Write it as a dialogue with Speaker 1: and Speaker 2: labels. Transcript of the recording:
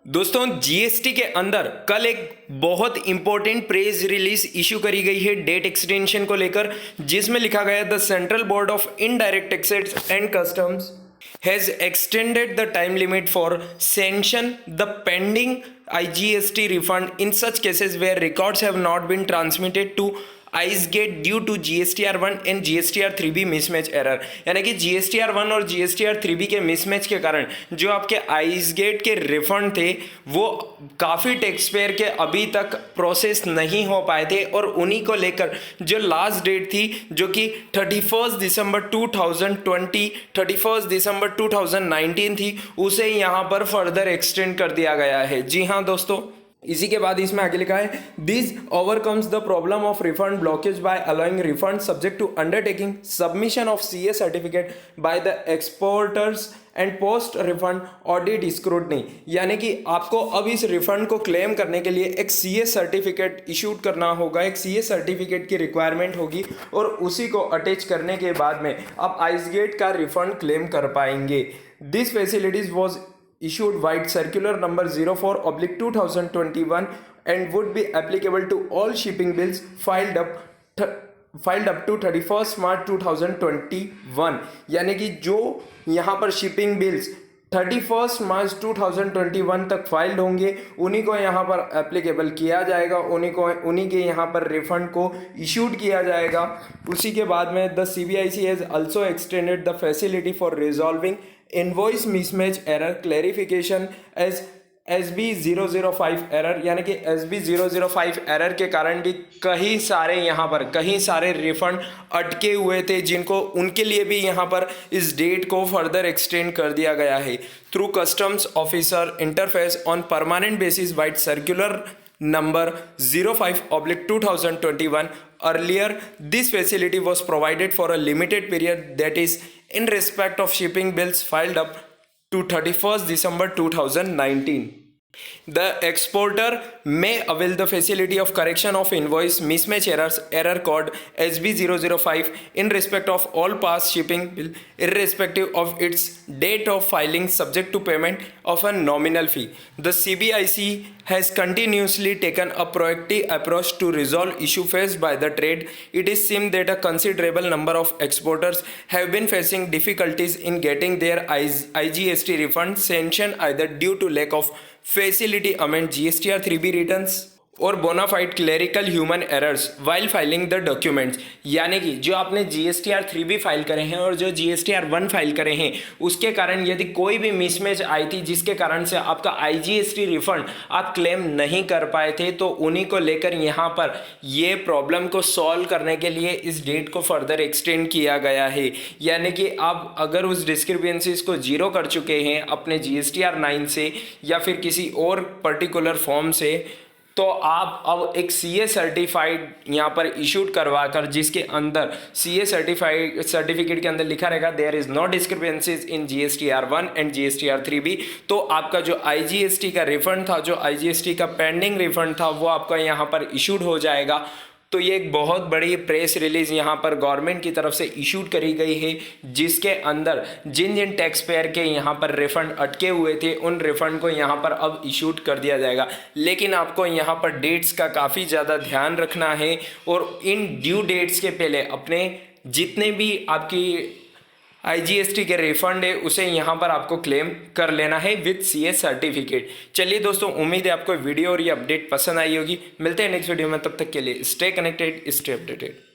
Speaker 1: दोस्तों जीएसटी के अंदर कल एक बहुत इंपॉर्टेंट प्रेस रिलीज इशू करी गई है डेट एक्सटेंशन को लेकर, जिसमें लिखा गया the central board of indirect taxes and customs has extended the time limit for sanction the pending IGST refund in such cases where records have not been transmitted to ICEGATE due to GSTR1 and GSTR3B mismatch error. यानी कि GSTR1 और GSTR3B के mismatch के कारण जो आपके ICEGATE के refund थे वो काफ़ी टैक्स पेयर के अभी तक प्रोसेस नहीं हो पाए थे, और उन्हीं को लेकर जो लास्ट डेट थी जो कि 31 दिसंबर 2020 31 दिसंबर 2019 थी, उसे यहाँ पर फर्दर एक्सटेंड कर दिया गया है। जी हाँ दोस्तों, इसी के बाद इसमें आगे लिखा है this overcomes the problem of refund blockage by allowing refund subject to undertaking submission of CA certificate by the exporters and post refund audit scrutiny. यानी कि आपको अब इस रिफंड को क्लेम करने के लिए एक CA सर्टिफिकेट इशूड करना होगा, एक CA सर्टिफिकेट की रिक्वायरमेंट होगी, और उसी को अटैच करने के बाद में आप आइसगेट का रिफंड क्लेम कर पाएंगे। This facilities was issued white circular number 04/2021 and would be applicable to all shipping bills filed up to 31st March 2021। यानी कि जो यहाँ पर शिपिंग बिल्स 31 मार्च 2021 तक फाइल्ड होंगे उन्हीं को यहाँ पर एप्लीकेबल किया जाएगा, उन्हीं के यहाँ पर रिफंड को इशूड किया जाएगा। उसी के बाद में the CBIC has also extended the facility for resolving invoice mismatch error clarification as SB005 error. यानी कि SB005 एरर के कारण भी कई सारे रिफंड अटके हुए थे, जिनको उनके लिए भी यहाँ पर इस डेट को फर्दर एक्सटेंड कर दिया गया है through customs officer interface on permanent basis white circular number 05/2021। Earlier, this facility was provided for a limited period, that is, in respect of shipping bills filed up to 31st December 2019. The exporter may avail the facility of correction of invoice mismatch errors error code SB005 in respect of all past shipping bill irrespective of its date of filing, subject to payment of a nominal fee. The CBIC has continuously taken a proactive approach to resolve issue faced by the trade. It is seemed that a considerable number of exporters have been facing difficulties in getting their IGST refund sanctioned either due to lack of facility amend GSTR3B returns और bonafide clerical human errors while filing the documents. यानी कि जो आपने GSTR3B file करे हैं और जो GSTR1 file करे हैं उसके कारण यदि कोई भी मिसमैच आई थी जिसके कारण से आपका IGST रिफंड आप क्लेम नहीं कर पाए थे, तो उन्हीं को लेकर यहाँ पर ये प्रॉब्लम को सॉल्व करने के लिए इस डेट को फर्दर एक्सटेंड किया गया है। यानी कि आप अगर उस डिस्क्रिपेंसीज को जीरो कर चुके हैं अपने GSTR9 से या फिर किसी और पर्टिकुलर फॉर्म से, तो आप अब एक CA सर्टिफाइड यहाँ पर इशूड करवा कर, जिसके अंदर CA सर्टिफिकेट के अंदर लिखा रहेगा there is no discrepancies in GSTR1 and GSTR3B, तो आपका जो IGST का रिफंड था, जो IGST का पेंडिंग रिफंड था, वो आपका यहाँ पर इशूड हो जाएगा। तो ये एक बहुत बड़ी प्रेस रिलीज यहाँ पर गवर्नमेंट की तरफ से इशूड करी गई है, जिसके अंदर जिन जिन टैक्स पेयर के यहाँ पर रिफंड अटके हुए थे उन रिफंड को यहाँ पर अब इशूड कर दिया जाएगा। लेकिन आपको यहाँ पर डेट्स का काफ़ी ज़्यादा ध्यान रखना है, और इन ड्यू डेट्स के पहले अपने जितने भी आपकी IGST के रिफंड है उसे यहाँ पर आपको क्लेम कर लेना है विद CA सर्टिफिकेट। चलिए दोस्तों, उम्मीद है आपको वीडियो और ये अपडेट पसंद आई होगी। मिलते हैं नेक्स्ट वीडियो में, तब तक के लिए स्टे कनेक्टेड, स्टे अपडेटेड।